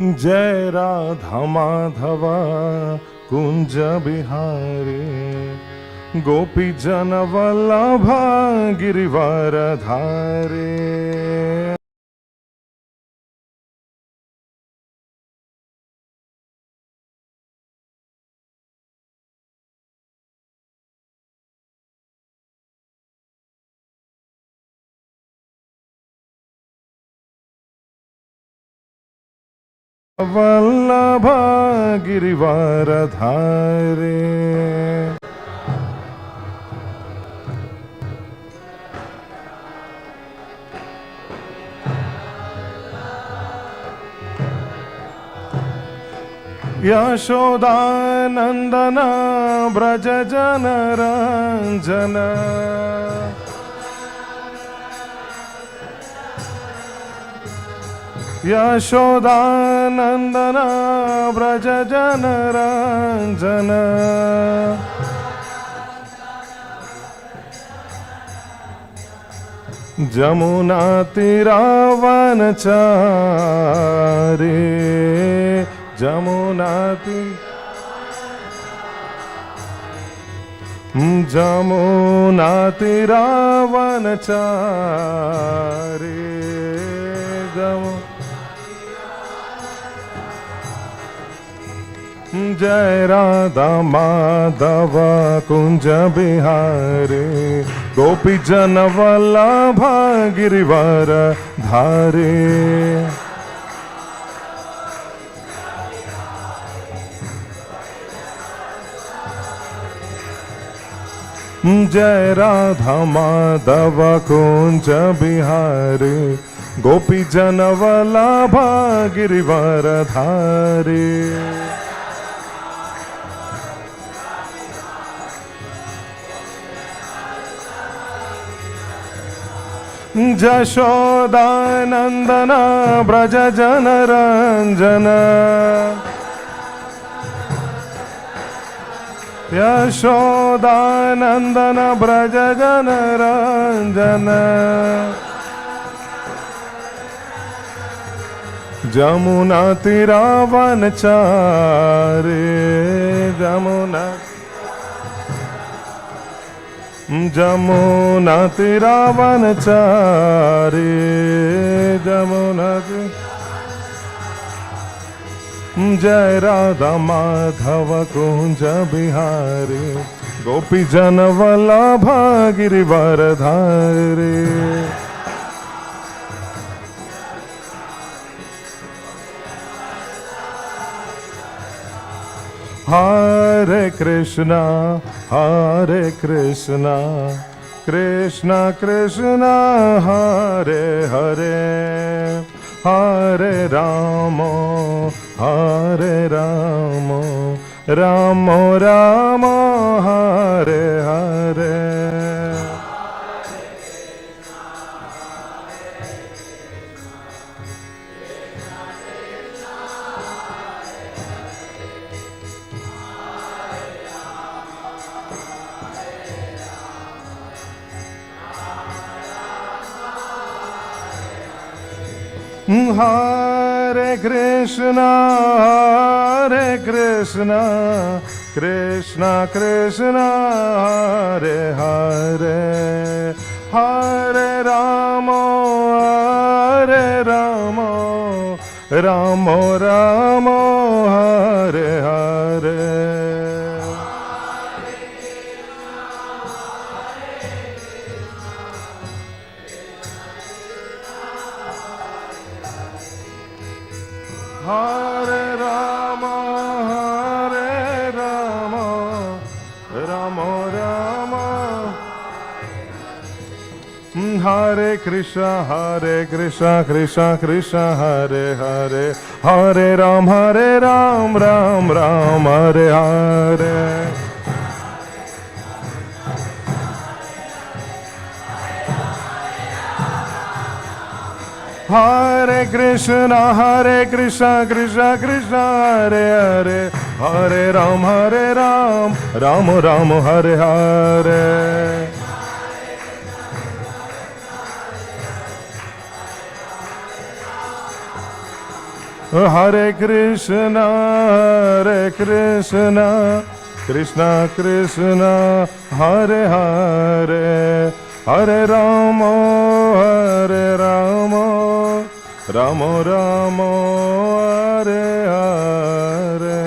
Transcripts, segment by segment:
जय राधा माधव कुंज बिहारी गोपी जन वल्लभ गिरिवर धारे। वल्लभ गिरिवर धारे। यशोदानंदन ब्रज जन रंजन यशोदानंदन ब्रज जन रंजन जमुना तीरावन चारे जमुना तीरावन चारे जय राधा माधव कुंज बिहारी गोपी जन वल्लभ गिरिवर धारे। जय राधा माधव कुंज बिहारी गोपी जन वल्लभ गिरिवर धारे। जशोदानंदन ब्रज जन रंजन यशोदानंदन ब्रज जन रंजन जमुना तीरावन चारे जमुना तीरावन चारे जमुना जय राधा माधव कुंज बिहारी गोपी जन वल्लभ गिरिवर धारे। हरे कृष्णा कृष्णा कृष्णा हरे हरे हरे राम राम राम हरे हरे। हरे कृष्णा कृष्णा कृष्णा हरे हरे हरे राम राम राम हरे हरे। हरे राम राम राम हरे कृष्णा कृष्णा कृष्णा हरे हरे हरे राम राम राम हरे हरे। हरे Krishna Krishna Krishna Hare Hare Hare Ram Ram Ram Hare Hare. Hare Krishna, Hare Krishna, Krishna Krishna, Hare Hare, Hare Rama, Hare Rama, Rama Rama, Hare Hare.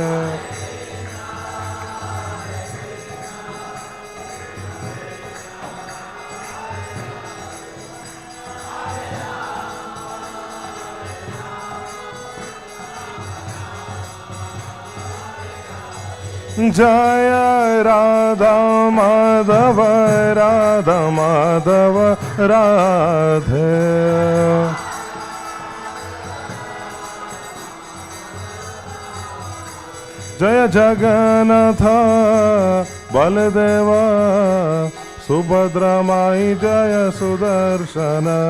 Jaya Radha Madhava, Radha Madhava, Radhe. Jaya Jagannatha, Baladeva, Subhadra Mai, Jaya Sudarshana.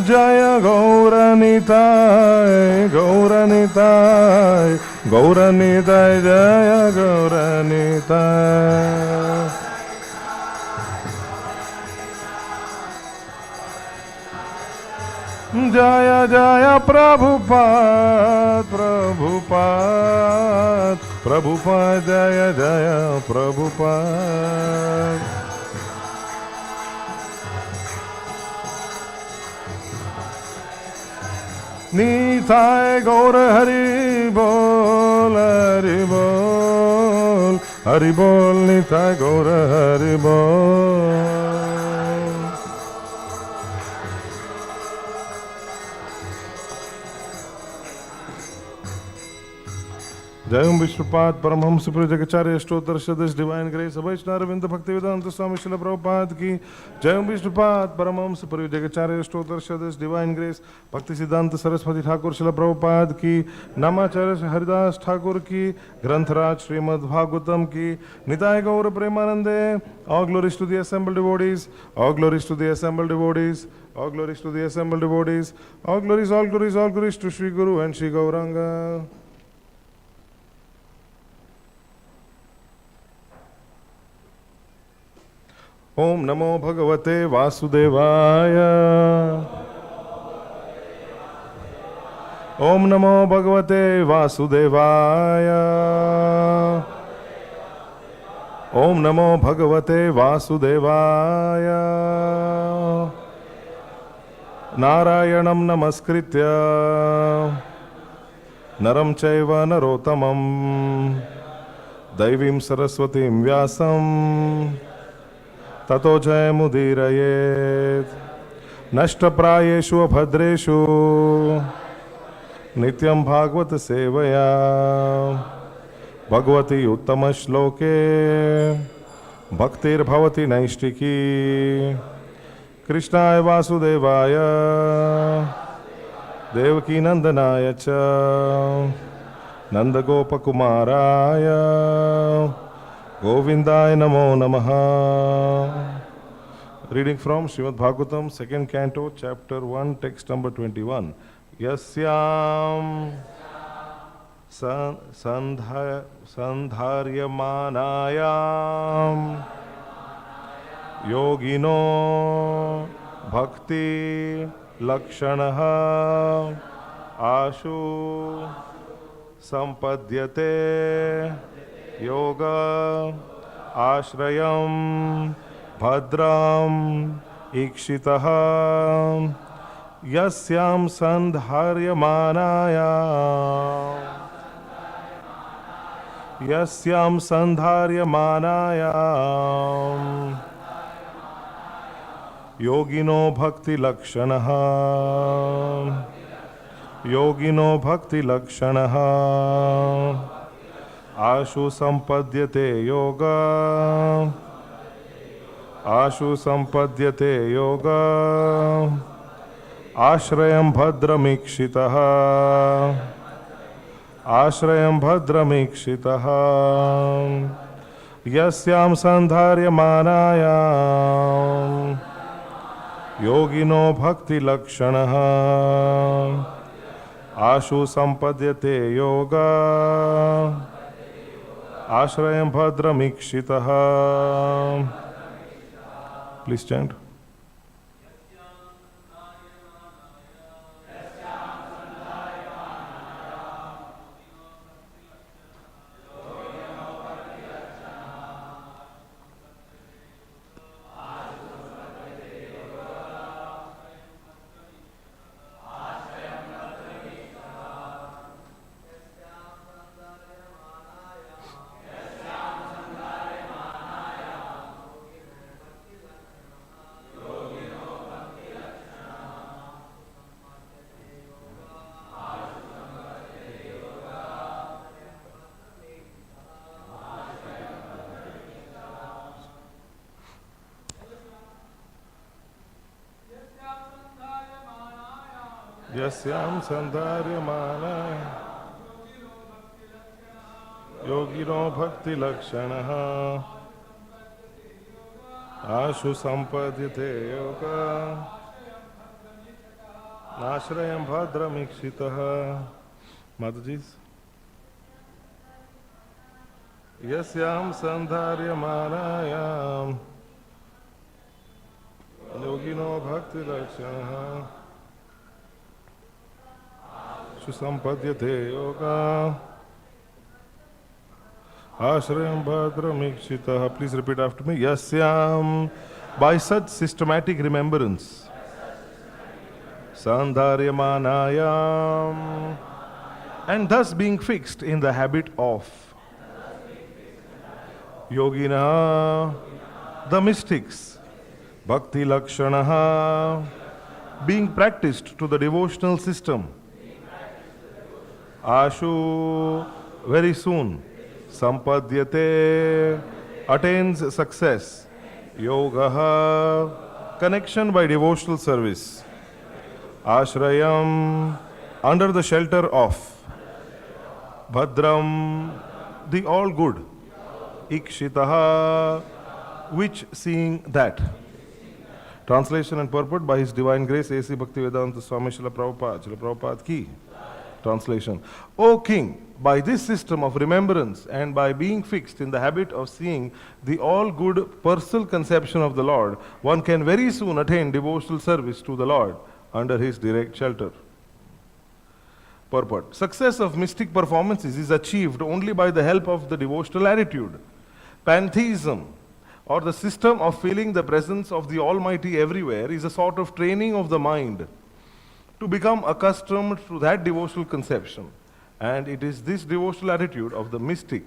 Jaya Gaura Nitai, Gaura Nitai, Gaura Nitai, Jaya Gaura Nitai. Jaya Jaya Prabhupada, Prabhupada, Prabhupada, Jaya Jaya Prabhupada. Nitai Gaura Hari Bol, Hari Bol, Hari Bol, Nitai Gaura Hari Bol. Jayam Vishnupada Paramhamsa Purajagacharya Stotra Shadis Divine Grace Vaishnava Ravinda Bhaktivedanta Swami Srila Prabhupada Ki Jayam Vishnupada Paramhamsa Purajagacharya Stotra Shadis Divine Grace Bhakti Siddhanta Saraswati Thakur Srila Prabhupada Ki Namacharya Haridas Thakur Ki Grantharaj Śrīmad-Bhāgavatam Ki Nitai Gaura Premanande. All glories to the assembled devotees. All glories to the assembled devotees. All glories to the assembled devotees. All glories, all glories, all glories to Shri Guru and Shri Gauranga. Om Namo Bhagavate Vasudevaya. Om Namo Bhagavate Vasudevaya. Om Namo Bhagavate Vasudevaya. Narayanam Namaskritya Naram Chaiva Narotamam Daivim Saraswatim Vyasam Tato Jayamudirayet Nashtaprayeshu Abhadreshu Nityam Bhagavata Sevaya Bhagavati Uttama Shloke Bhaktir Bhavati Naishtiki Krishnaya Vasudevaya Devaki Nandanaya Cha Nandagopa Kumaraya Govindaya Namo Namaha. Reading from Śrīmad-Bhāgavatam, 2nd Canto, Chapter 1, Text number 21. Yasyam Sandharyamanayam Yogino Bhakti Lakshanaha Ashu Sampadyate Yoga Ashrayam Bhadram Ikshitaha Yasyam Sandharyamanayam Yasyam Sandharyamanayam Yogino Bhakti Lakshanaha Yogino Bhakti Lakshanaha Ashu Sampadyate Yoga Ashu Sampadyate Yoga Ashrayam Bhadramikshitaha Ashrayam Bhadramikshitaha Yasyam Sandharyamanayam Yogino Bhakti Lakshanaha Ashu Sampadyate Yoga Ashrayam Bhadramikshitaha Please chant. Yasyam sandharyamana yogino bhakti lakshanaha ashu sampadhyate yoga nashrayam bhadramikshitaha. Mataji's. Yasyam sandharyamanayam yogino bhakti lakshanaha Sampadhyate yoga ashrayam bhadramikshitaha. Please repeat after me. Yasyam, by such systematic remembrance, sandharyamanayam, and thus being fixed in the habit of yogina, the mystics, bhakti lakshanaha, being practiced to the devotional system, ashu, very soon, sampadhyate, attains success, yoga, connection by devotional service, ashrayam, under the shelter of, bhadram, the all good, ikshitaha, which seeing that. Translation and purport by His Divine Grace A.C. Bhaktivedanta Swami Srila Prabhupada. Srila Prabhupada ki. Translation. O King, by this system of remembrance and by being fixed in the habit of seeing the all-good personal conception of the Lord, one can very soon attain devotional service to the Lord under His direct shelter. Purport. Success of mystic performances is achieved only by the help of the devotional attitude. Pantheism, or the system of feeling the presence of the Almighty everywhere, is a sort of training of the mind to become accustomed to that devotional conception. And it is this devotional attitude of the mystic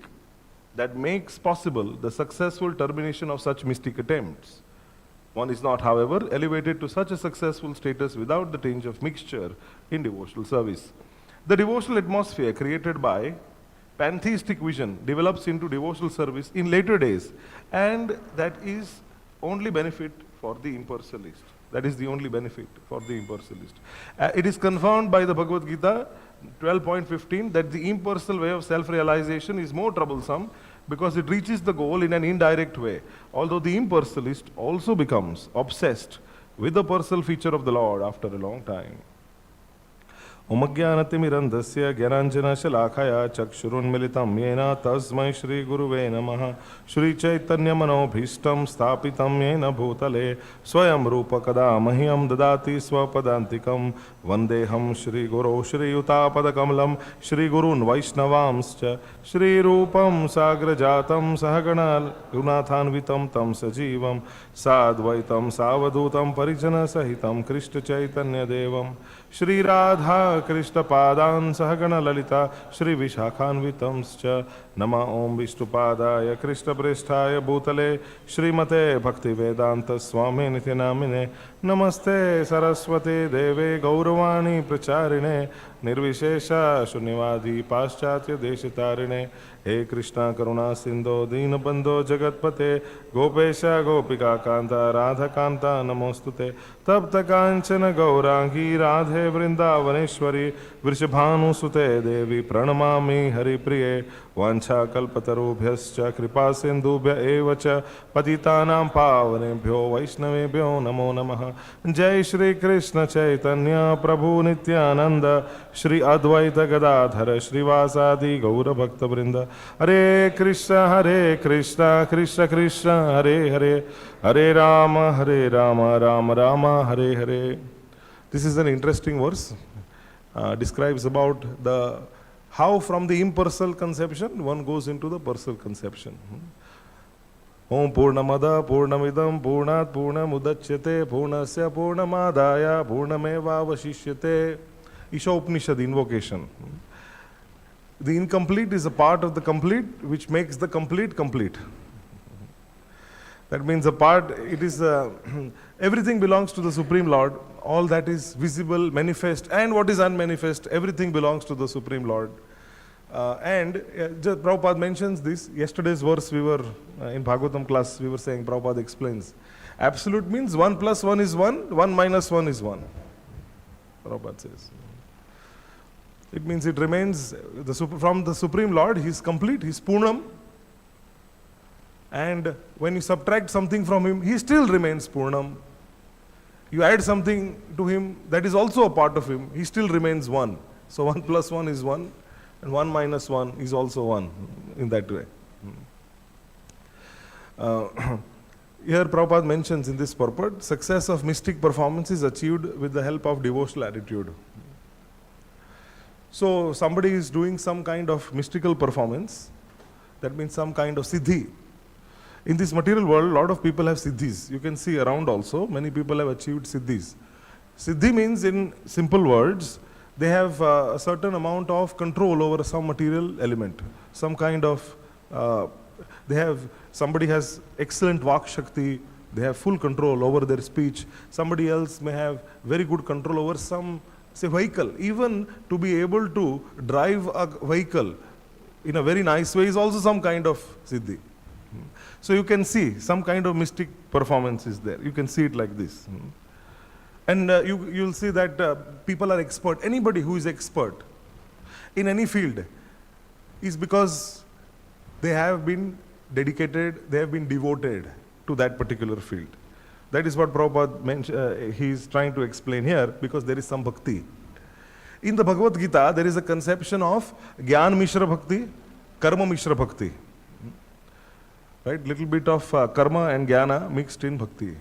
that makes possible the successful termination of such mystic attempts. One is not, however, elevated to such a successful status without the tinge of mixture in devotional service. The devotional atmosphere created by pantheistic vision develops into devotional service in later days, and that is only benefit for the impersonalist. That is the only benefit for the impersonalist. It is confirmed by the Bhagavad Gita 12.15 that the impersonal way of self-realization is more troublesome because it reaches the goal in an indirect way, although the impersonalist also becomes obsessed with the personal feature of the Lord after a long time. Umagyanatimirandasya Gyananjana Shalakaya Chakshurunmilitam Yena Tasmai Shri Guruve Namaha Shri Chaitanya Manobhishtam Stapitam Yena Bhutale Swayam Rupa Kada Mahyam Dadati Swapadantikam Vandeham Shri Guru Shri Utapadakamalam Shri Gurun Vaishnavamscha Shri Rupam Sagrajatam Sahagana Gunathanvitam Tam Sajivam Sadvaitam Savadutam Parijana Sahitam Krishna Chaitanya Devam Shri Radha Krishna Padan Sahagana Lalita Shri Vishakhanvitamscha Nama Om Vishnupadaya Krishna Presthaya Bhutale Srimate Bhaktivedanta Swami Nityanamine Namaste Saraswate Deve Gauravani Pracharine Nirvishesha Shunyavadi Paschatya Deshitarine He Krishna Karuna Sindho Deenabandho Jagatpate Gopesha Gopika Kanta Radha Kanta Namostute Tapta Kanchana Gaurangi Radhe Vrindavaneshwari Parmeshwari Vrishabhanusute Devi Pranamami Haripriye Vancha Kalpatarubhyascha Kripa Sindhubhya Evacha Patitanam Pavanebhyo Vaishnavebhyo Namo Namaha. Jai Shri Krishna Chaitanya Prabhu Nityananda Shri Advaita Gadadhara Srivasadi Gaura Bhakta Vrinda. Hare Krishna Krishna Krishna Hare Hare Hare Rama Rama Rama Hare Hare. This is an interesting verse. Describes about the how from the impersonal conception one goes into the personal conception. Om Purnamada Purnamidam Purnat Purnamudachyate Purnasya Purnamadaya Purnameva Vashishyate. Isha Upanishad invocation. The incomplete is a part of the complete which makes the complete complete. That means everything belongs to the Supreme Lord. All that is visible, manifest, and what is unmanifest, everything belongs to the Supreme Lord. Prabhupada mentions this. Yesterday's verse we were in Bhagavatam class, we were saying, Prabhupada explains. Absolute means 1 plus 1 is 1, 1 minus 1 is 1. Prabhupada says. It means it remains, from the Supreme Lord, He is complete, He is Purnam. And when you subtract something from Him, He still remains Purnam. You add something to Him, that is also a part of Him, He still remains 1. So 1 plus 1 is 1, and 1 minus 1 is also 1, in that way. Here Prabhupada mentions in this purport, success of mystic performance is achieved with the help of devotional attitude. So somebody is doing some kind of mystical performance, that means some kind of siddhi. In this material world, a lot of people have siddhis. You can see around also, many people have achieved siddhis. Siddhi means, in simple words, they have a certain amount of control over some material element. Some kind of, somebody has excellent vak shakti, they have full control over their speech. Somebody else may have very good control over some, say, vehicle. Even to be able to drive a vehicle in a very nice way is also some kind of siddhi. So you can see some kind of mystic performance is there. You can see it like this. And you'll see that people are expert. Anybody who is expert in any field is because they have been dedicated, they have been devoted to that particular field. That is what Prabhupada mentioned, he is trying to explain here, because there is some bhakti. In the Bhagavad Gita, there is a conception of Gyan Mishra Bhakti, Karma Mishra Bhakti. Right, little bit of karma and jnana mixed in bhakti.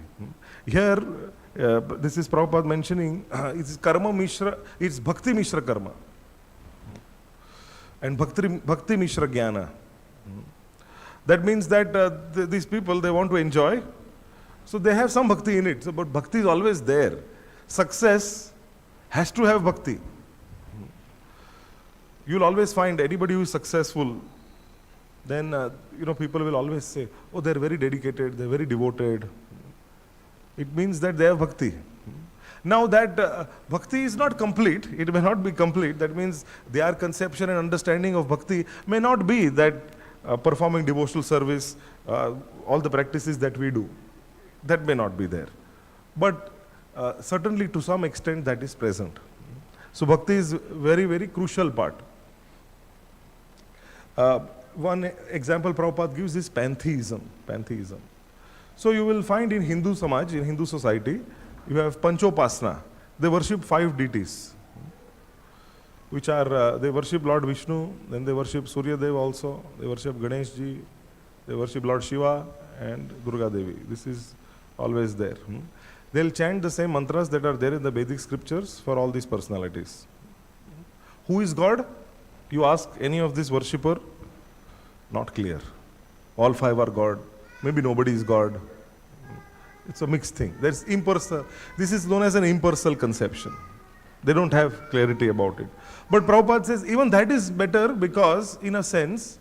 Here, this is Prabhupada mentioning, it's karma mishra, it's bhakti mishra karma. And bhakti mishra jnana. That means that these people, they want to enjoy, so they have some bhakti in it. So, but bhakti is always there. Success has to have bhakti. You'll always find anybody who is successful, then people will always say, oh, they're very dedicated, they're very devoted. It means that they have bhakti. Now that bhakti is not complete, it may not be complete. That means their conception and understanding of bhakti may not be that performing devotional service, all the practices that we do. That may not be there. But certainly to some extent that is present. So bhakti is very, very crucial part. One example Prabhupada gives is pantheism. So you will find in Hindu Samaj, in Hindu society, you have Panchopasana. They worship 5 deities, which are, they worship Lord Vishnu, then they worship Surya Deva also, they worship Ganesh Ji, they worship Lord Shiva and Durga Devi. This is always there. They'll chant the same mantras that are there in the Vedic scriptures for all these personalities. Who is God? You ask any of this worshipper, not clear. All 5 are God. Maybe nobody is God. It's a mixed thing. There's impersonal. This is known as an impersonal conception. They don't have clarity about it. But Prabhupada says even that is better, because in a sense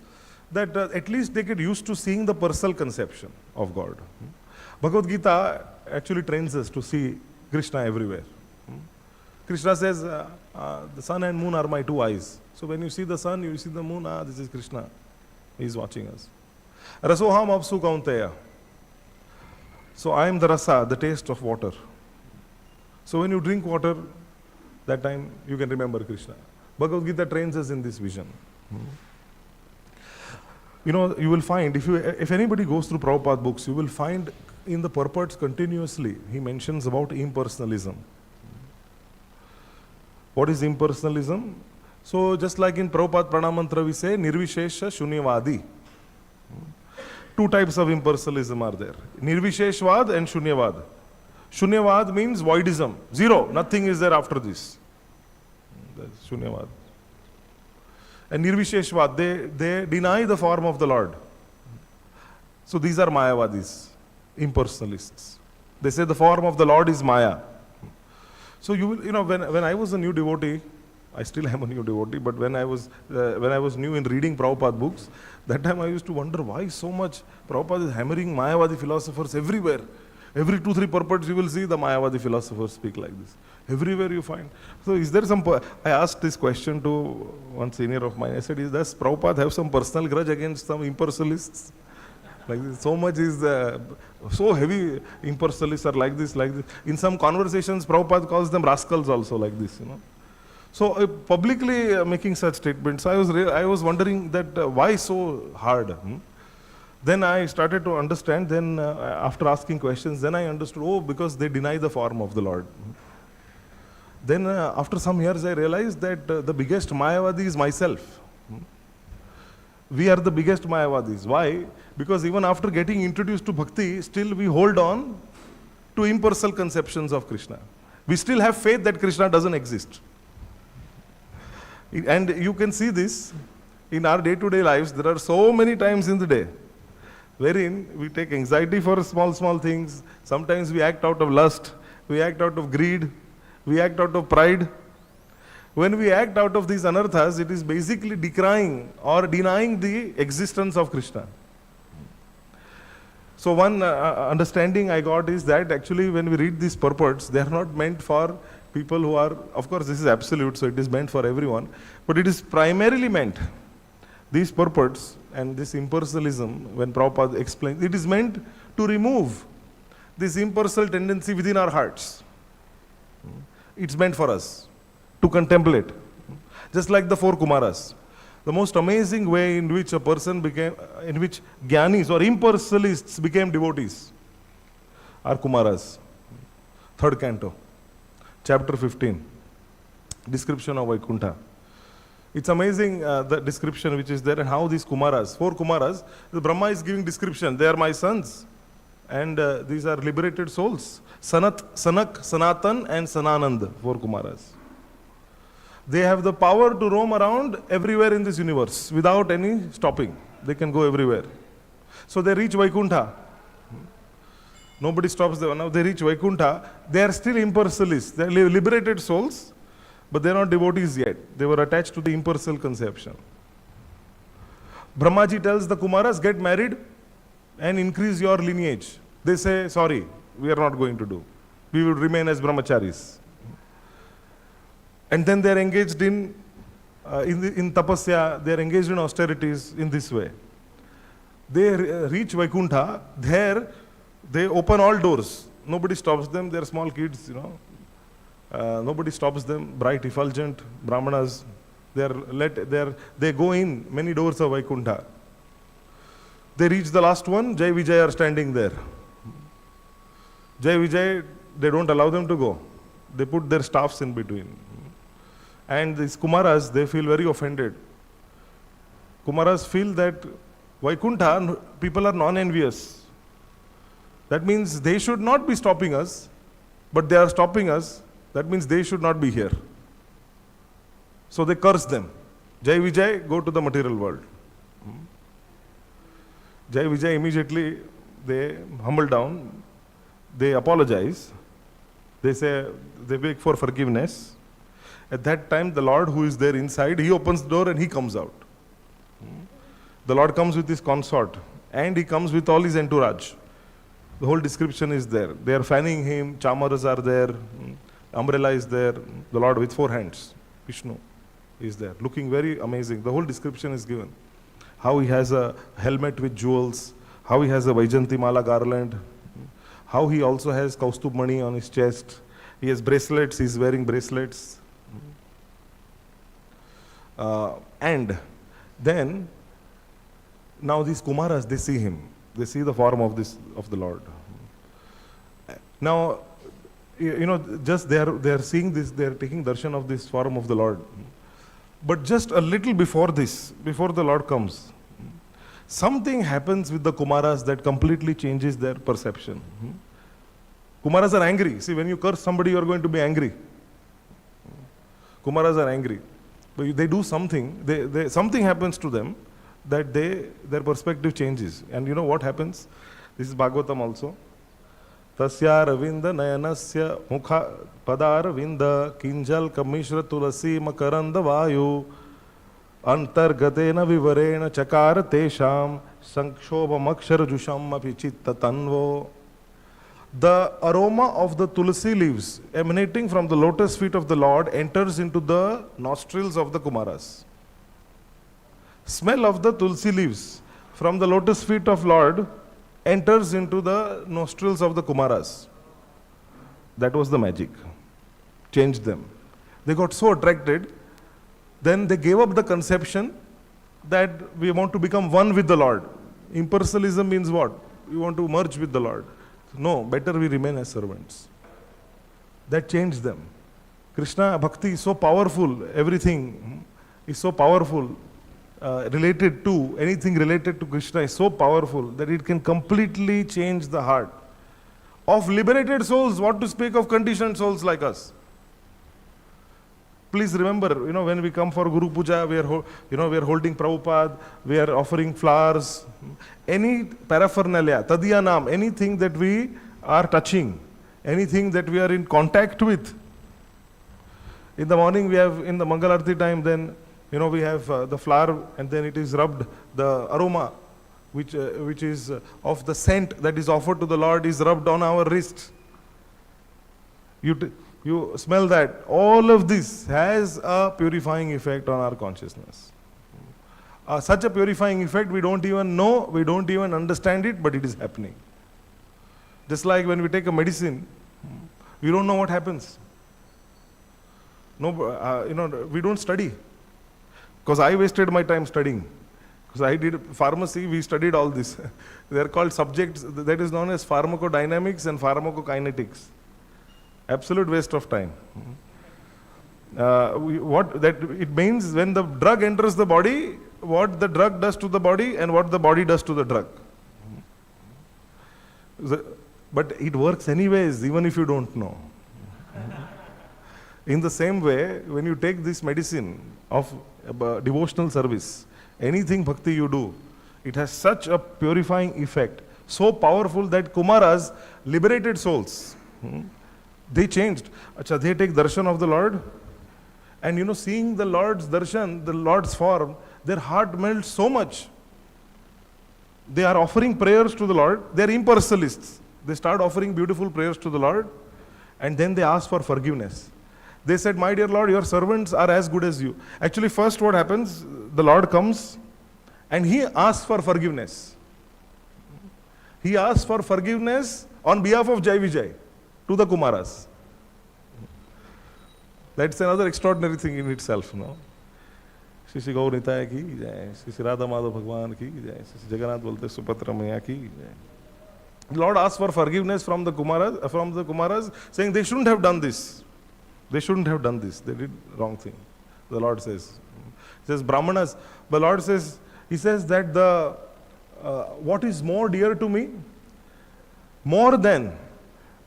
that at least they get used to seeing the personal conception of God. Bhagavad Gita actually trains us to see Krishna everywhere. Krishna says, the sun and moon are my 2 eyes. So when you see the sun, you see the moon, this is Krishna. He is watching us. Rasoham apsu kaunteya. So I am the rasa, the taste of water. So when you drink water, That time you can remember Krishna. Bhagavad Gita trains us in this vision. You know, you will find, if anybody goes through Prabhupada books, you will find in the purports continuously, he mentions about impersonalism. What is impersonalism? So just like in Prabhupada Pranamantra we say, Nirvishesha Shunyavadi. Two types of impersonalism are there. Nirvisheshvad and Shunyavad. Shunyavad means voidism. Zero. Nothing is there after this. That's Shunyavad. And Nirvisheshvad, they deny the form of the Lord. So these are Mayavadis, impersonalists. They say the form of the Lord is Maya. So you will, when I was a new devotee, I still am a new devotee, but when I was new in reading Prabhupada books, that time I used to wonder why so much Prabhupada is hammering Mayavadi philosophers everywhere. Every 2-3 purports you will see the Mayavadi philosophers speak like this. Everywhere you find. So is there I asked this question to one senior of mine. I said, does Prabhupada have some personal grudge against some impersonalists? Like this, so much is so heavy, impersonalists are like this, like this. In some conversations, Prabhupada calls them rascals also like this, So publicly making such statements, I was wondering that why so hard? Then I started to understand, then after asking questions, then I understood, because they deny the form of the Lord. Then after some years I realized that the biggest Mayavadi is myself. We are the biggest Mayavadis. Why? Because even after getting introduced to Bhakti, still we hold on to impersonal conceptions of Krishna. We still have faith that Krishna doesn't exist. And you can see this in our day-to-day lives. There are so many times in the day wherein we take anxiety for small things. Sometimes we act out of lust, we act out of greed, we act out of pride. When we act out of these anarthas, it is basically decrying or denying the existence of Krishna. So one understanding I got is that actually when we read these purports, they are not meant for people who are, of course this is absolute, so it is meant for everyone, but it is primarily meant, these purports and this impersonalism, when Prabhupada explains, it is meant to remove this impersonal tendency within our hearts. It's meant for us to contemplate. Just like the 4 Kumaras. The most amazing way in which a person became, in which Jnanis or impersonalists became devotees are Kumaras. 3rd canto, chapter 15, description of Vaikuntha. It's amazing the description which is there and how these Kumaras, 4 Kumaras, the Brahma is giving description. They are my sons and these are liberated souls. Sanat, Sanak, Sanatan and Sananand, 4 Kumaras. They have the power to roam around everywhere in this universe without any stopping. They can go everywhere. So they reach Vaikuntha. Nobody stops them. Now they reach Vaikuntha. They are still impersonalists. They are liberated souls, but they are not devotees yet. They were attached to the impersonal conception. Brahmaji tells the Kumaras, get married and increase your lineage. They say, sorry, we are not going to do. We will remain as brahmacharis. And then they are engaged in tapasya, they are engaged in austerities in this way. They reach Vaikuntha, there they open all doors. Nobody stops them, they are small kids, nobody stops them, bright, effulgent, brahmanas. They go in many doors of Vaikuntha. They reach the last one, Jai Vijay are standing there. Jai Vijay, they don't allow them to go. They put their staffs in between. And these Kumaras, they feel very offended. Kumaras feel that Vaikuntha, people are non-envious. That means they should not be stopping us, but they are stopping us. That means they should not be here. So they curse them. Jai Vijay, go to the material world. Jai Vijay immediately, they humble down, they apologize, they say, they beg for forgiveness. At that time, the Lord who is there inside, he opens the door and he comes out. The Lord comes with his consort and he comes with all his entourage. The whole description is there. They are fanning him, chamaras are there, umbrella is there, the Lord with 4 hands, Vishnu is there, looking very amazing. The whole description is given. How he has a helmet with jewels, how he has a Vaijanti Mala garland, how he also has Kaustubh Mani on his chest. He has bracelets, he is wearing bracelets. And then, now these Kumaras, they see him. They see the form of the Lord. Now, just they are seeing this, they are taking darshan of this form of the Lord. But just a little before this, before the Lord comes, something happens with the Kumaras that completely changes their perception. Kumaras are angry. See, when you curse somebody, you are going to be angry. Kumaras are angry. But they do something, something happens to them that their perspective changes. And you know what happens? This is Bhagavatam also. Tasya ravinda nayanasya mukha padar vinda kinjal kamishra tulasi makaranda vayu antargatena vivarena chakara tesham sankshobham akshara jusham api chitta tanvo. The aroma of the tulsi leaves emanating from the lotus feet of the Lord enters into the nostrils of the Kumaras. Smell of the tulsi leaves from the lotus feet of Lord enters into the nostrils of the Kumaras. That was the magic. Changed them. They got so attracted, then they gave up the conception that we want to become one with the Lord. Impersonalism means what? We want to merge with the Lord. No, better we remain as servants. That changed them. Krishna Bhakti is so powerful, everything is so powerful. Anything related to Krishna is so powerful that it can completely change the heart of liberated souls, what to speak of conditioned souls like us. Please remember, when we come for Guru Puja, we are holding Prabhupada, we are offering flowers, any paraphernalia, tadyanam, anything that we are touching, anything that we are in contact with. In the morning we have, in the Mangalarti time, then we have the flower, and then it is rubbed, the aroma, which is of the scent that is offered to the Lord is rubbed on our wrist. You smell that. All of this has a purifying effect on our consciousness. Such a purifying effect we don't even know, we don't even understand it, but it is happening. Just like when we take a medicine, we don't know what happens. No, we don't study. Because I wasted my time studying. Because I did pharmacy, we studied all this. They are called subjects, that is known as pharmacodynamics and pharmacokinetics. Absolute waste of time. It means when the drug enters the body, what the drug does to the body and what the body does to the drug. But it works anyways, even if you don't know. In the same way, when you take this medicine of devotional service, anything bhakti you do, it has such a purifying effect, so powerful that Kumaras, liberated souls, they changed. They take darshan of the Lord, and seeing the Lord's darshan, the Lord's form, their heart melts so much. They are offering prayers to the Lord. They are impersonalists. They start offering beautiful prayers to the Lord, and then they ask for forgiveness. They said, my dear Lord, your servants are as good as you. Actually, first what happens, the Lord comes and he asks for forgiveness. He asks for forgiveness on behalf of Jai Vijay to the Kumaras. That's another extraordinary thing in itself, no? Shri Gaur Nitai ki jai, Shri Radha Madhav Bhagwan ki jai, Shri Jagannath Balte Supatra Maya ki jai. The Lord asks for forgiveness from the Kumaras, saying they shouldn't have done this. They shouldn't have done this. They did wrong thing. The Lord says. He says, Brahmanas, the Lord says, he says that what is more dear to me, more than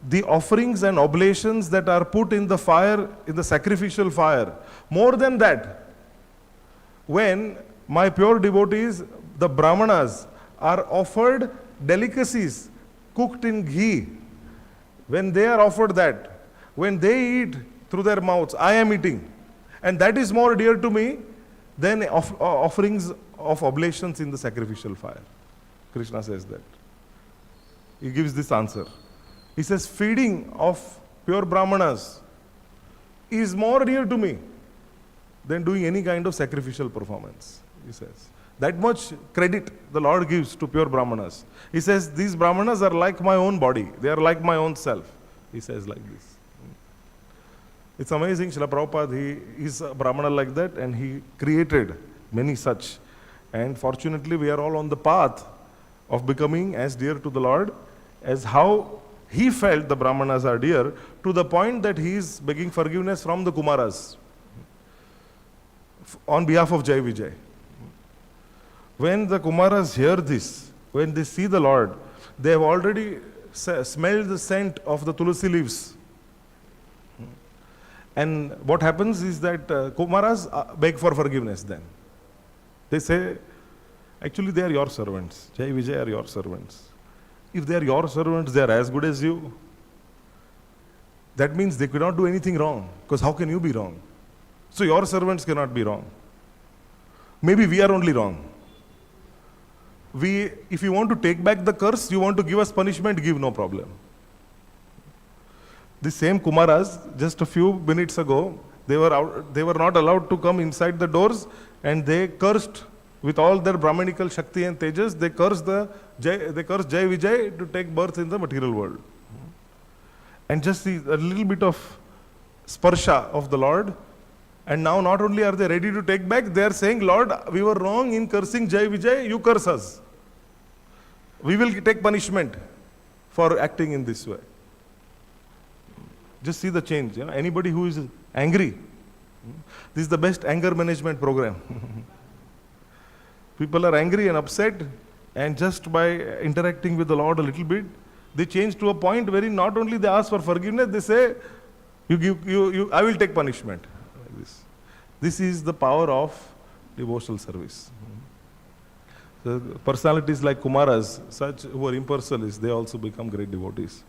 the offerings and oblations that are put in the fire, in the sacrificial fire, more than that, when my pure devotees, the Brahmanas, are offered delicacies cooked in ghee, when they are offered that, when they eat through their mouths, I am eating. And that is more dear to me than offerings of oblations in the sacrificial fire. Krishna says that. He gives this answer. He says, feeding of pure Brahmanas is more dear to me than doing any kind of sacrificial performance, he says. That much credit the Lord gives to pure Brahmanas. He says, these Brahmanas are like my own body. They are like my own self. He says like this. It's amazing, Srila Prabhupada, he is a Brahmana like that, and he created many such. And fortunately, we are all on the path of becoming as dear to the Lord as how he felt the Brahmanas are dear, to the point that he is begging forgiveness from the Kumaras on behalf of Jai Vijay. When the Kumaras hear this, when they see the Lord, they have already smelled the scent of the tulsi leaves. And what happens is that Kumaras beg for forgiveness then. They say, actually they are your servants. Jai Vijay are your servants. If they are your servants, they are as good as you. That means they cannot do anything wrong, because how can you be wrong? So your servants cannot be wrong. Maybe we are only wrong. If you want to take back the curse, you want to give us punishment, give, no problem. The same Kumaras, just a few minutes ago, they were not allowed to come inside the doors, and they cursed with all their Brahmanical Shakti and Tejas, they cursed Jai Vijay to take birth in the material world. And just see a little bit of sparsha of the Lord, and now not only are they ready to take back, they are saying, Lord, we were wrong in cursing Jai Vijay, you curse us. We will take punishment for acting in this way. Just see the change. Anybody who is angry, this is the best anger management program. People are angry and upset, and just by interacting with the Lord a little bit, they change to a point wherein not only they ask for forgiveness, they say, I will take punishment. Like this is the power of devotional service. The personalities like Kumaras, such who are impersonalists, they also become great devotees.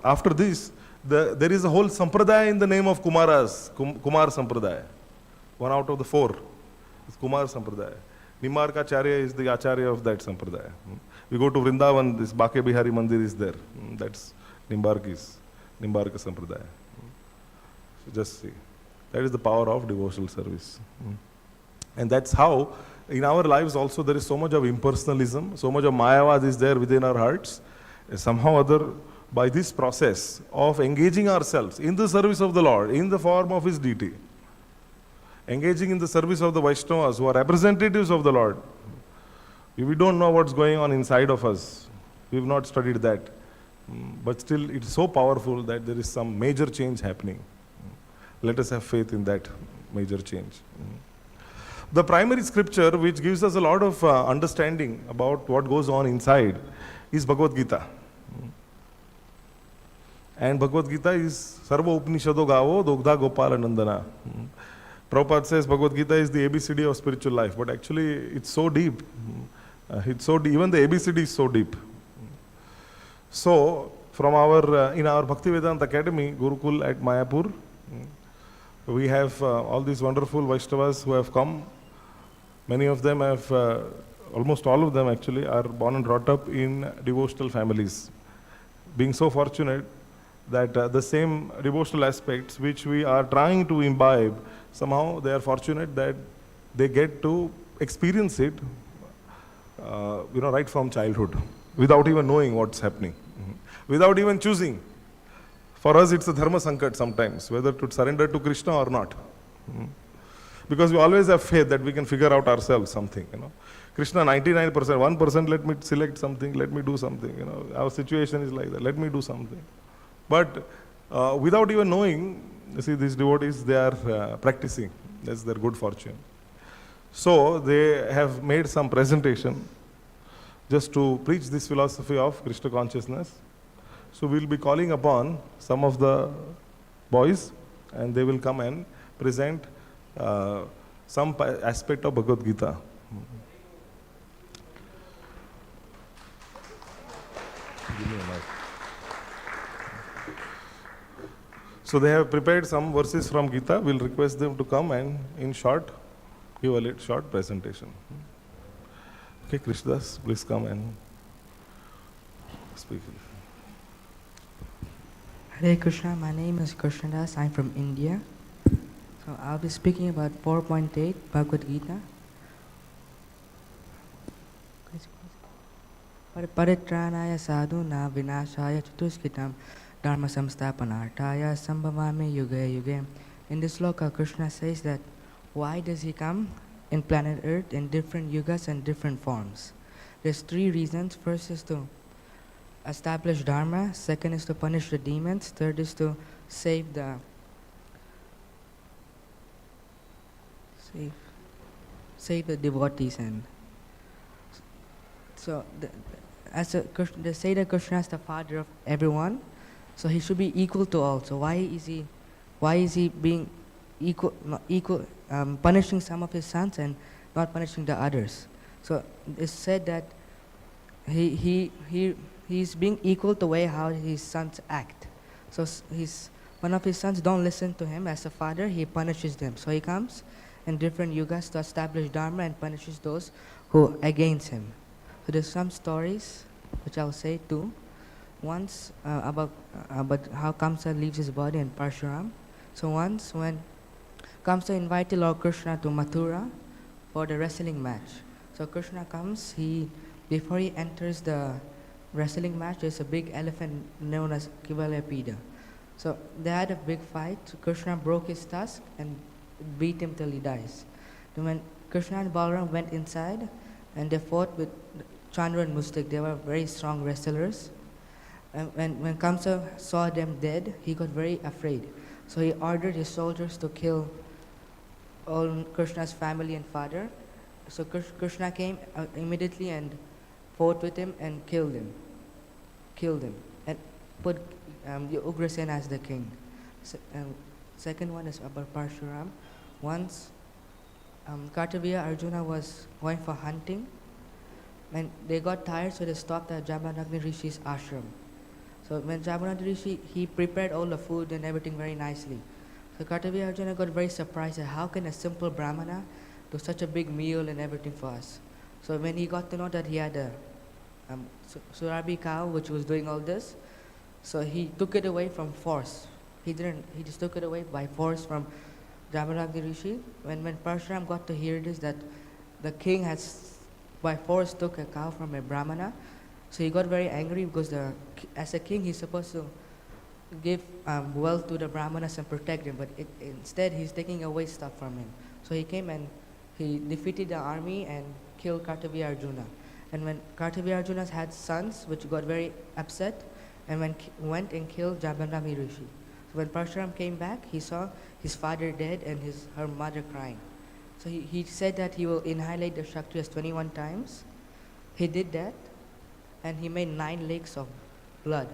After this, there is a whole sampradaya in the name of Kumaras, Kumar Sampradaya. One out of the 4 is Kumar Sampradaya. Nimarkacharya is the Acharya of that Sampradaya. We go to Vrindavan, this Bake Bihari Mandir is there. That's Nimbarka Sampradaya. So just see. That is the power of devotional service. And that's how, in our lives also, there is so much of impersonalism, so much of Mayavad is there within our hearts. Somehow or other, by this process of engaging ourselves in the service of the Lord, in the form of His deity, engaging in the service of the Vaishnavas who are representatives of the Lord. We don't know what's going on inside of us. We've not studied that. But still, it's so powerful that there is some major change happening. Let us have faith in that major change. The primary scripture which gives us a lot of understanding about what goes on inside is Bhagavad Gita. And Bhagavad Gita is Sarva Upanishado Gavo Dogdha Gopala Nandana. Prabhupada says Bhagavad Gita is the ABCD of spiritual life, but actually it's so deep. Even the ABCD is so deep. So, from in our Bhaktivedanta Academy, Gurukul at Mayapur, we have all these wonderful Vaishnavas who have come. Many of them have, almost all of them actually, are born and brought up in devotional families. Being so fortunate that the same devotional aspects which we are trying to imbibe, somehow they are fortunate that they get to experience it, right from childhood, without even knowing what's happening, without even choosing. For us, it's a dharma sankat sometimes, whether to surrender to Krishna or not. Because we always have faith that we can figure out ourselves something, Krishna 99%, 1% let me select something, let me do something, our situation is like that, let me do something. But without even knowing, you see, these devotees, they are practicing. That's their good fortune. So they have made some presentation just to preach this philosophy of Krishna consciousness. So we'll be calling upon some of the boys, and they will come and present some aspect of Bhagavad Gita. Give me a mic. So they have prepared some verses from Gita. We'll request them to come and, in short, give a short presentation. Okay, Krishnadas, please come and speak. Hare Krishna, my name is Krishnadas. I'm from India. So I'll be speaking about 4.8 Bhagavad Gita. Paritranaya sadhuna vinashaya chatuskitam Dharma samstapanartaya sambhavami yuge yuge. In this sloka, Krishna says that why does he come in planet Earth in different yugas and different forms? There's three reasons. First is to establish Dharma, second is to punish the demons, third is to save the save the devotees. And so they say that Krishna is the father of everyone, so he should be equal to all. So why is he being punishing some of his sons and not punishing the others? So it's said that he's being equal to the way how his sons act. So one of his sons don't listen to him as a father, he punishes them. So he comes in different yugas to establish Dharma and punishes those who against him. So there's some stories which I'll say too. Once about how Kamsa leaves his body in Parshuram. So once when Kamsa invited Lord Krishna to Mathura for the wrestling match. So Krishna comes, before he enters the wrestling match, there's a big elephant known as Kivalapida. So they had a big fight. So Krishna broke his tusk and beat him till he dies. Then when Krishna and Balaram went inside and they fought with Chandra and Mustik, they were very strong wrestlers. And when Kamsa saw them dead, he got very afraid. So he ordered his soldiers to kill all Krishna's family and father. So Krishna came immediately and fought with him and killed him, and put Ugrasena as the king. Second one is about Parshuram. Once Kartavya Arjuna was going for hunting, and they got tired, so they stopped at Jabanagni Rishi's ashram. So when Jabanagni Rishi, he prepared all the food and everything very nicely. So Kartavya Arjuna got very surprised at how can a simple brahmana do such a big meal and everything for us. So when he got to know that he had a Surabhi cow which was doing all this, so he took it away from force. He just took it away by force from Jabanagni Rishi. When Parshuram got to hear this, that the king has by force took a cow from a brahmana, so he got very angry because as a king he's supposed to give wealth to the brahmanas and protect them, but instead he's taking away stuff from him. So he came and he defeated the army and killed Kartavya Arjuna. And when Kartavya Arjuna had sons, which got very upset, and went and killed Jabanagni Rishi. So when Parshuram came back, he saw his father dead and her mother crying. So he said that he will annihilate the Kshatriyas 21 times. He did that, and he made 9 lakes of blood.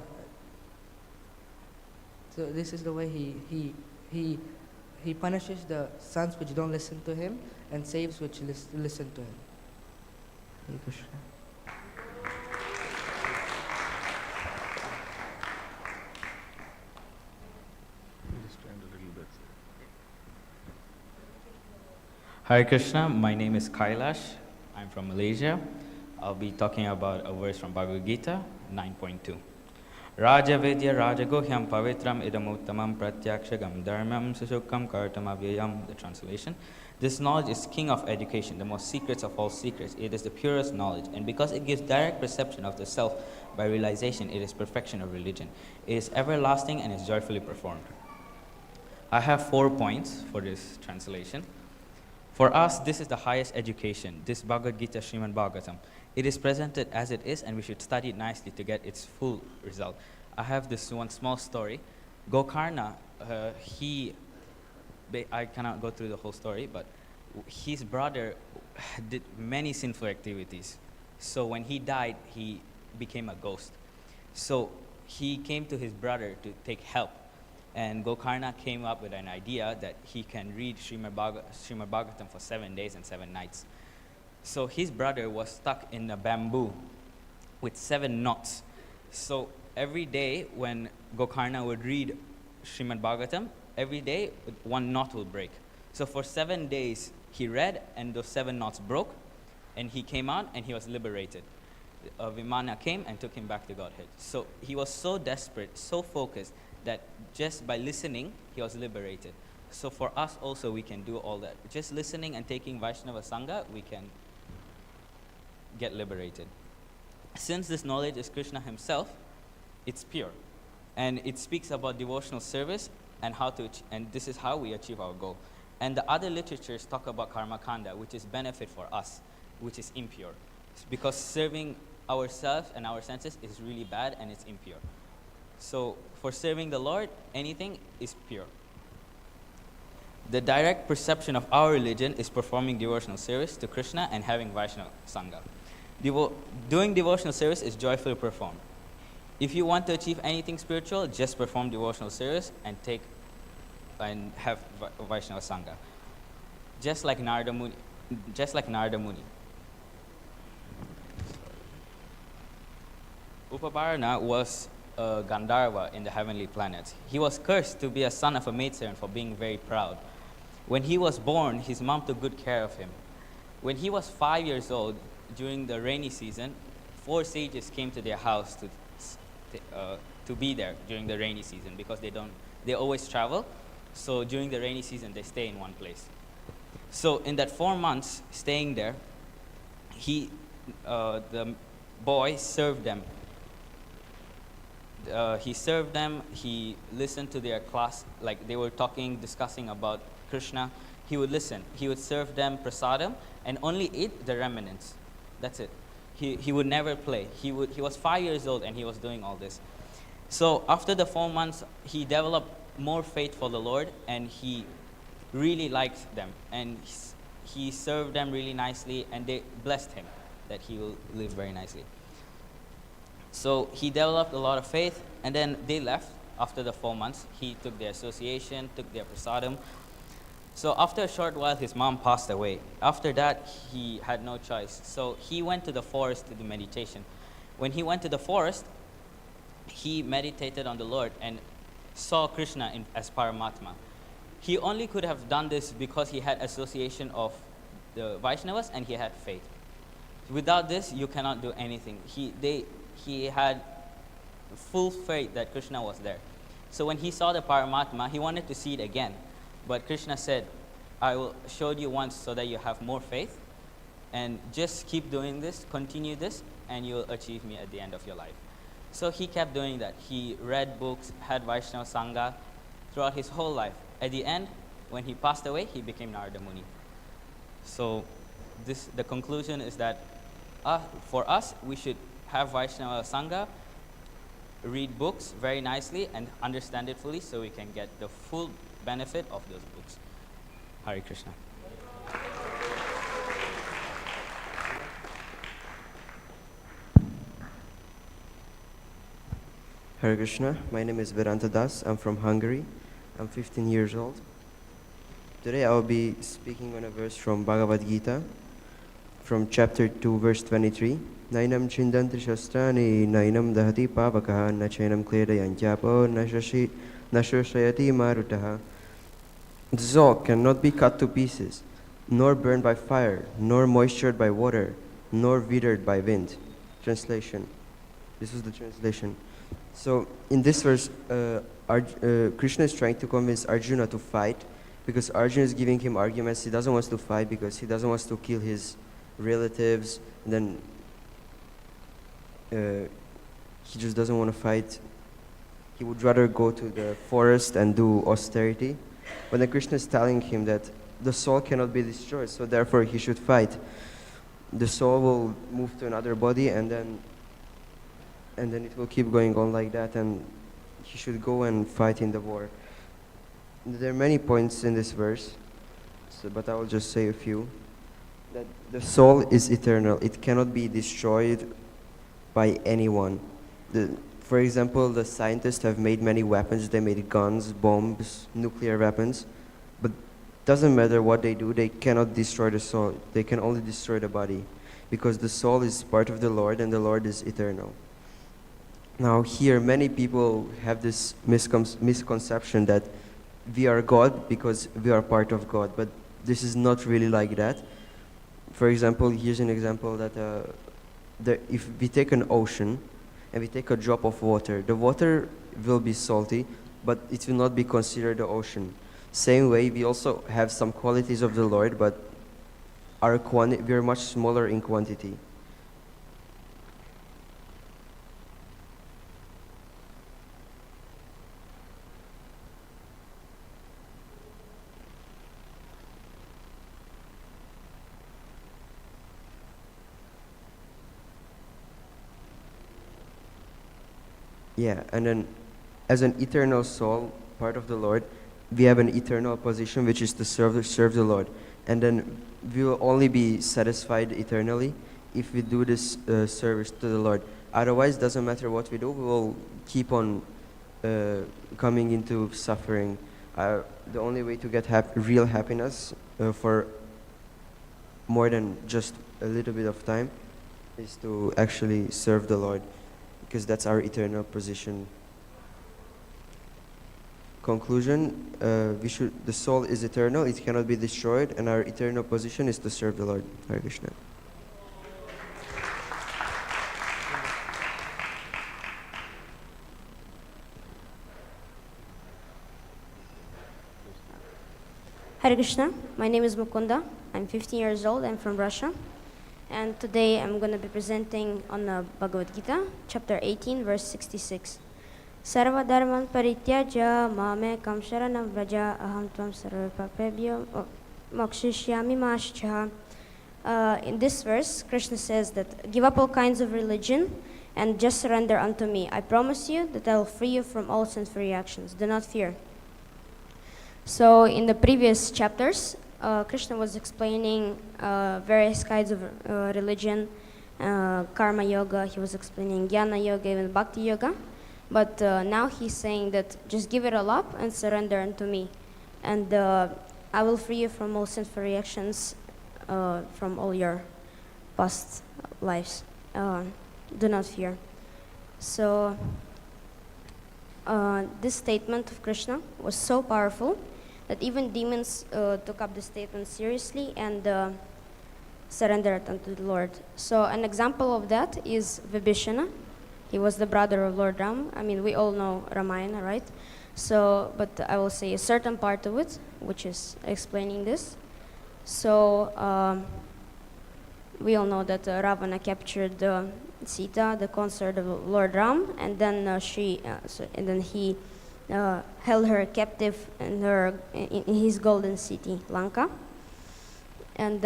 So this is the way he punishes the sons which don't listen to him and saves which listen to him. Hare Krishna. Hare Krishna, my name is Kailash. I'm from Malaysia. I'll be talking about a verse from Bhagavad Gita 9.2. Raja Vidya Raja Guhyam Pavitram Idamuttamam Pratyakshagam Dharmam Sushukam Kartam Avyayam. The translation. This knowledge is king of education, the most secrets of all secrets. It is the purest knowledge, and because it gives direct perception of the self by realization, it is perfection of religion. It is everlasting and is joyfully performed. I have 4 points for this translation. For us, this is the highest education, this Bhagavad Gita Śrīmad-Bhāgavatam. It is presented as it is, and we should study it nicely to get its full result. I have this one small story. Gokarna, I cannot go through the whole story, but his brother did many sinful activities. So when he died, he became a ghost. So he came to his brother to take help. And Gokarna came up with an idea that he can read Śrīmad-Bhāgavatam for 7 days and 7 nights. So his brother was stuck in a bamboo with 7 knots. So every day when Gokarna would read Śrīmad-Bhāgavatam, every day 1 knot will break. So for 7 days he read, and those 7 knots broke, and he came out and he was liberated. Vimana came and took him back to Godhead. So he was so desperate, so focused, that just by listening, he was liberated. So for us also, we can do all that. Just listening and taking Vaishnava Sangha, we can get liberated. Since this knowledge is Krishna himself, it's pure. And it speaks about devotional service and and this is how we achieve our goal. And the other literatures talk about karma kanda, which is benefit for us, which is impure. Because serving ourselves and our senses is really bad and it's impure. So for serving the Lord, anything is pure. The direct perception of our religion is performing devotional service to Krishna and having Vaishnava Sangha. Doing devotional service is joyfully performed. If you want to achieve anything spiritual, just perform devotional service and have Vaishnava Sangha. Just like Narada Muni. Upabarana was a Gandharva in the heavenly planets. He was cursed to be a son of a maidservant for being very proud. When he was born, his mom took good care of him. When he was 5 years old, during the rainy season, 4 sages came to their house to be there during the rainy season because they always travel. So during the rainy season, they stay in one place. So in that 4 months staying there, the boy served them. He listened to their class, like they were discussing about Krishna. He would listen. He would serve them prasadam and only eat the remnants. That's it. He would never play. He was 5 years old and he was doing all this. So after the 4 months, he developed more faith for the Lord and he really liked them. And he served them really nicely and they blessed him that he will live very nicely. So he developed a lot of faith and then they left after the 4 months. He took their association, took their prasadam. So after a short while, his mom passed away. After that, he had no choice. So he went to the forest to do meditation. When he went to the forest, he meditated on the Lord and saw Krishna as Paramatma. He only could have done this because he had association of the Vaishnavas and he had faith. Without this, you cannot do anything. He had full faith that Krishna was there. So when he saw the Paramatma, he wanted to see it again. But Krishna said, I will show you once so that you have more faith. And just keep doing this, continue this, and you'll achieve me at the end of your life. So he kept doing that. He read books, had Vaishnava Sangha throughout his whole life. At the end, when he passed away, he became Narada Muni. So the conclusion is that for us, we should have Vaishnava Sangha, read books very nicely and understand it fully so we can get the full benefit of those books. Hare Krishna. Hare Krishna, my name is Vedanta Das. I'm from Hungary. I'm 15 years old. Today I will be speaking on a verse from Bhagavad Gita, from chapter 2, verse 23. Nainam chindanti shastrani, nainam dahati pavakaha, na chainam kledayanjapo, na shoshayati marutaha. The soul cannot be cut to pieces, nor burned by fire, nor moistured by water, nor withered by wind. Translation. This is the translation. So in this verse, Krishna is trying to convince Arjuna to fight because Arjuna is giving him arguments. He doesn't want to fight because he doesn't want to kill his relatives. And then he just doesn't want to fight. He would rather go to the forest and do austerity. But then Krishna is telling him that the soul cannot be destroyed, so therefore he should fight. The soul will move to another body and then it will keep going on like that, and he should go and fight in the war. There are many points in this verse, but I will just say a few. That the soul is eternal. It cannot be destroyed by anyone. For example, the scientists have made many weapons. They made guns, bombs, nuclear weapons. But it doesn't matter what they do, they cannot destroy the soul. They can only destroy the body. Because the soul is part of the Lord and the Lord is eternal. Now here, many people have this misconception that we are God because we are part of God. But this is not really like that. For example, here's an example that if we take an ocean, and we take a drop of water, the water will be salty, but it will not be considered the ocean. Same way, we also have some qualities of the Lord, but we are much smaller in quantity. Yeah, and then as an eternal soul, part of the Lord, we have an eternal position, which is to serve the Lord. And then we will only be satisfied eternally if we do this service to the Lord. Otherwise, doesn't matter what we do, we will keep on coming into suffering. The only way to get real happiness for more than just a little bit of time is to actually serve the Lord, because that's our eternal position. Conclusion, the soul is eternal, it cannot be destroyed, and our eternal position is to serve the Lord. Hare Krishna. Hare Krishna, my name is Mukunda. I'm 15 years old, I'm from Russia. And today I'm going to be presenting on the Bhagavad Gita, chapter 18, verse 66. Sarva dharman parityaja mamekam sharanam vraja aham tvam sarva papebhyo mokshishyami mascha. In this verse, Krishna says that give up all kinds of religion and just surrender unto me. I promise you that I will free you from all sinful reactions. Do not fear. So in the previous chapters, Krishna was explaining various kinds of religion, karma yoga, he was explaining jnana yoga, even bhakti yoga. But now he's saying that just give it all up and surrender unto me. And I will free you from all sinful reactions from all your past lives. Do not fear. So this statement of Krishna was so powerful that even demons took up the statement seriously and surrendered unto the Lord. So an example of that is Vibhishana. He was the brother of Lord Ram. I mean, we all know Ramayana, right? So, but I will say a certain part of it, which is explaining this. So we all know that Ravana captured Sita, the consort of Lord Ram, and then he held her captive in his golden city, Lanka. And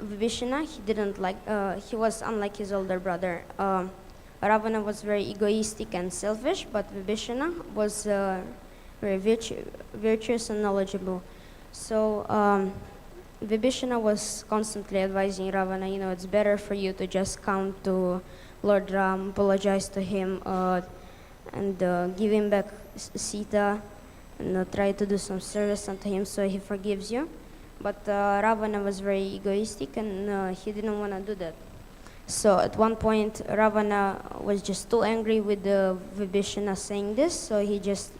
Vibhishana, he was unlike his older brother. Ravana was very egoistic and selfish, but Vibhishana was very virtuous and knowledgeable. So Vibhishana was constantly advising Ravana, it's better for you to just come to Lord Ram, apologize to him, and give him back Sita, and try to do some service unto him so he forgives you. But Ravana was very egoistic and he didn't want to do that. So at one point Ravana was just too angry with Vibhishana saying this, so he just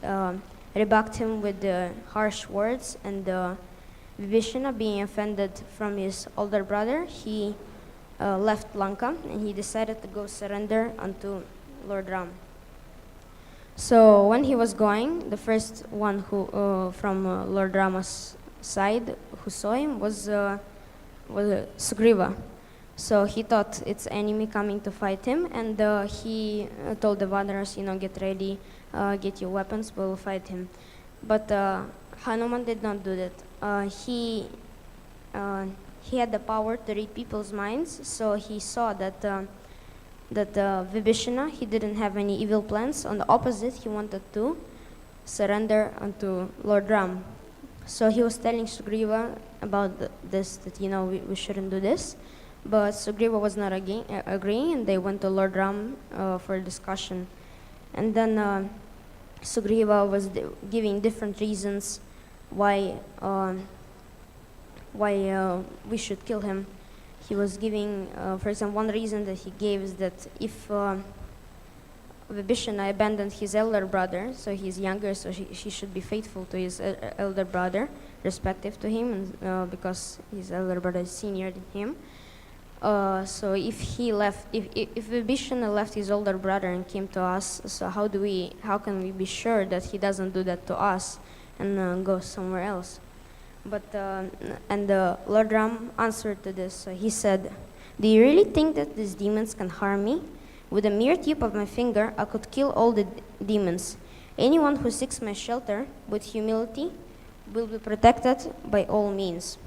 rebuffed him with harsh words, and Vibhishana, being offended from his older brother, he left Lanka and he decided to go surrender unto Lord Ram. So when he was going, the first one who from Lord Rama's side who saw him was Sugriva. So he thought it's enemy coming to fight him, and he told the Vanaras, get ready, get your weapons, we'll fight him. But Hanuman did not do that. He had the power to read people's minds, so he saw that Vibhishana, he didn't have any evil plans. On the opposite, he wanted to surrender unto Lord Ram. So he was telling Sugriva about this, that we shouldn't do this. But Sugriva was not agreeing, and they went to Lord Ram for a discussion. And then Sugriva was giving different reasons why we should kill him. He was giving, for example, one reason that he gave is that if Vibhishana abandoned his elder brother, so he's younger, so he should be faithful to his elder brother, respective to him, and, because his elder brother is senior than him. So if Vibhishana left his older brother and came to us, so how can we be sure that he doesn't do that to us and go somewhere else? But Lord Ram answered to this. So he said, "Do you really think that these demons can harm me? With a mere tip of my finger, I could kill all the demons. Anyone who seeks my shelter with humility will be protected by all means."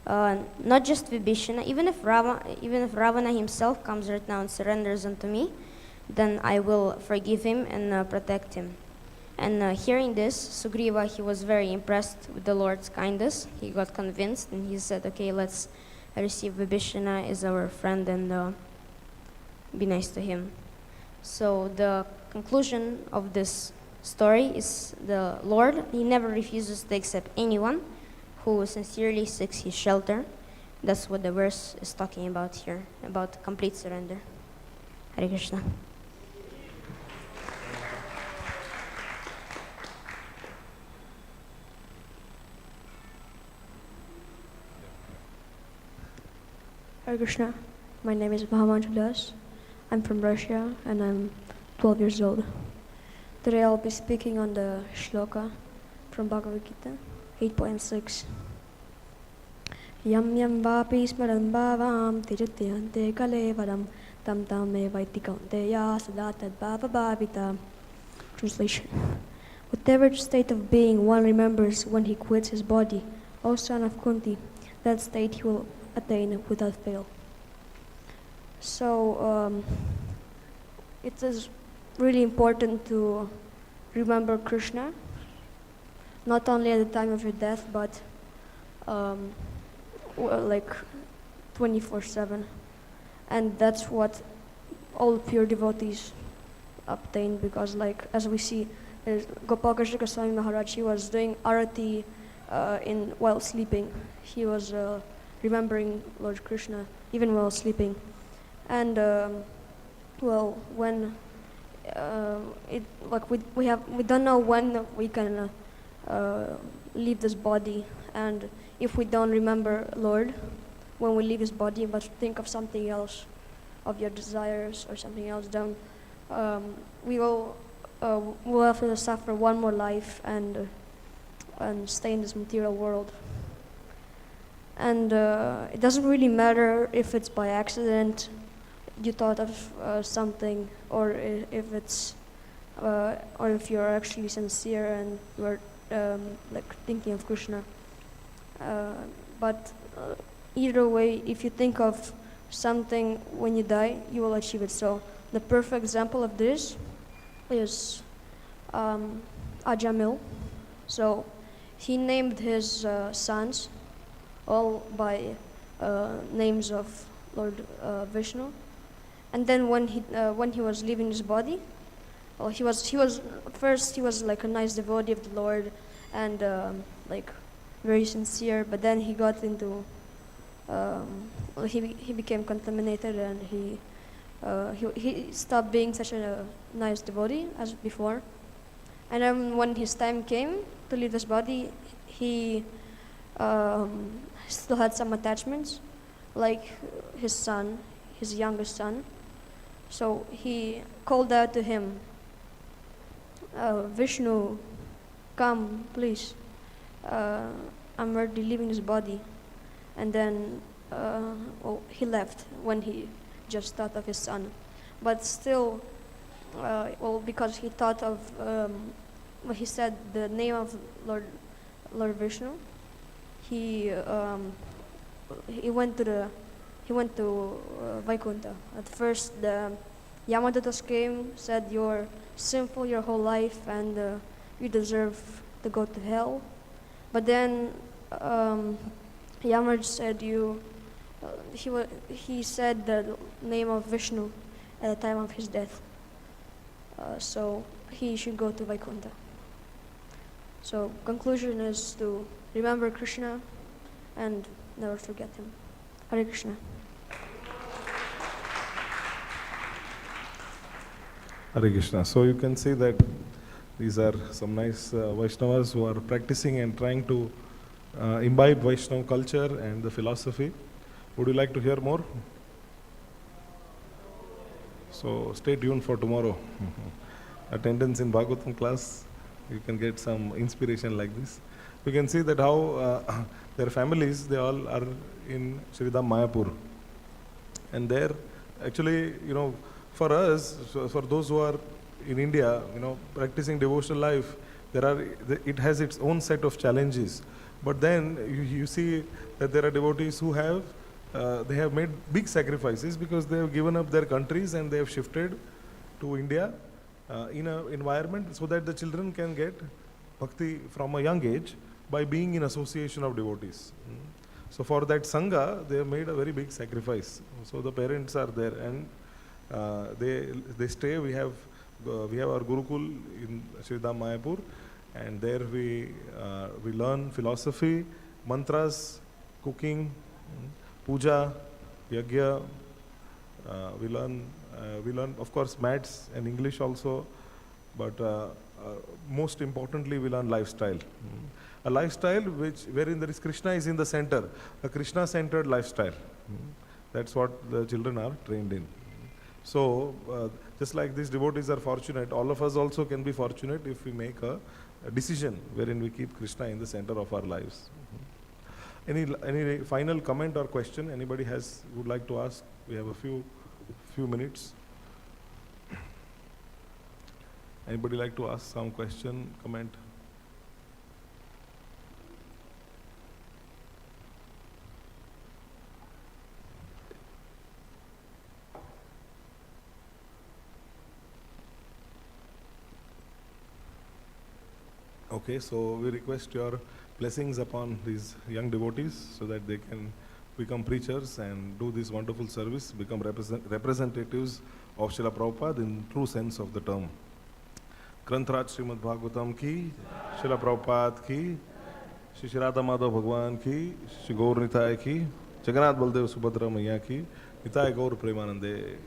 not just Vibhishana, even if Ravana himself comes right now and surrenders unto me, then I will forgive him and protect him. And hearing this, Sugriva, he was very impressed with the Lord's kindness. He got convinced and he said, okay, let's receive Vibhishana as our friend and be nice to him. So the conclusion of this story is the Lord, he never refuses to accept anyone who sincerely seeks his shelter. That's what the verse is talking about here, about complete surrender. Hare Krishna. Hare Krishna. My name is Mahamanjulas. I'm from Russia and I'm 12 years old. Today I'll be speaking on the shloka from Bhagavad Gita 8.6. Yam yam vapi smaran bhavam tijatyante kalevaram tam tam me vaiti kaunteya sadatad bhava bhavita. Translation. Whatever state of being one remembers when he quits his body, O son of Kunti, that state he will attain without fail. So it is really important to remember Krishna, not only at the time of your death, but like 24/7. And that's what all pure devotees obtain, because like as we see, Gopal Krishna Goswami Maharaj, he was doing arati while sleeping. He was remembering Lord Krishna even while sleeping. And well, when we don't know when we can leave this body, and if we don't remember Lord when we leave his body, but think of something else, of your desires or something else, then we'll have to suffer one more life and stay in this material world. And it doesn't really matter if it's by accident you thought of something, or if it's or if you're actually sincere and you're like thinking of Krishna. But either way, if you think of something when you die, you will achieve it. So the perfect example of this is Ajamil. So he named his sons all by names of Lord Vishnu. And then when he was leaving his body, well, he was first he was like a nice devotee of the Lord and like very sincere. But then he got into he became contaminated, and he stopped being such a nice devotee as before. And then when his time came to leave this body, he still had some attachments, like his son, his youngest son. So he called out to him, Vishnu, come, please. I'm already leaving this body. And then he left when he just thought of his son. But still, because he thought of, he said the name of Lord Vishnu, he went to Vaikuntha. At first, the Yamadutas came, said, you're sinful your whole life and you deserve to go to hell. But then Yamaraj said he said the name of Vishnu at the time of his death. So he should go to Vaikuntha. So conclusion is to remember Krishna and never forget him. Hare Krishna. Hare Krishna. So you can see that these are some nice Vaishnavas who are practicing and trying to imbibe Vaishnava culture and the philosophy. Would you like to hear more? So stay tuned for tomorrow. Attendance in Bhagavatam class, you can get some inspiration like this. You can see that how their families, they all are in Sridham Mayapur. And there, actually, for us, for those who are in India, practicing devotional life, it has its own set of challenges. But then you see that there are devotees who have they have made big sacrifices because they have given up their countries and they have shifted to India in an environment so that the children can get bhakti from a young age by being in association of devotees. So for that sangha, they have made a very big sacrifice. So the parents are there and they stay. We have our gurukul in Sridham Mayapur, and there we learn philosophy, mantras, cooking, puja, yagya. We learn of course maths and English also, but most importantly we learn lifestyle. A lifestyle wherein there is Krishna is in the center, a Krishna-centered lifestyle. That's what the children are trained in. So, just like these devotees are fortunate, all of us also can be fortunate if we make a decision wherein we keep Krishna in the center of our lives. Any final comment or question anybody would like to ask? We have a few minutes. Anybody like to ask some question, comment? Okay, so we request your blessings upon these young devotees so that they can become preachers and do this wonderful service, become representatives of Srila Prabhupada in true sense of the term. Grantraj Śrīmad-Bhāgavatam ki, Srila Prabhupada ki, Shri Radha Madhav Bhagwan ki, Shri Gaur Nitai ki, Jagannath Baldev Subhadra Maiya ki, Nitai Gaur Premanande.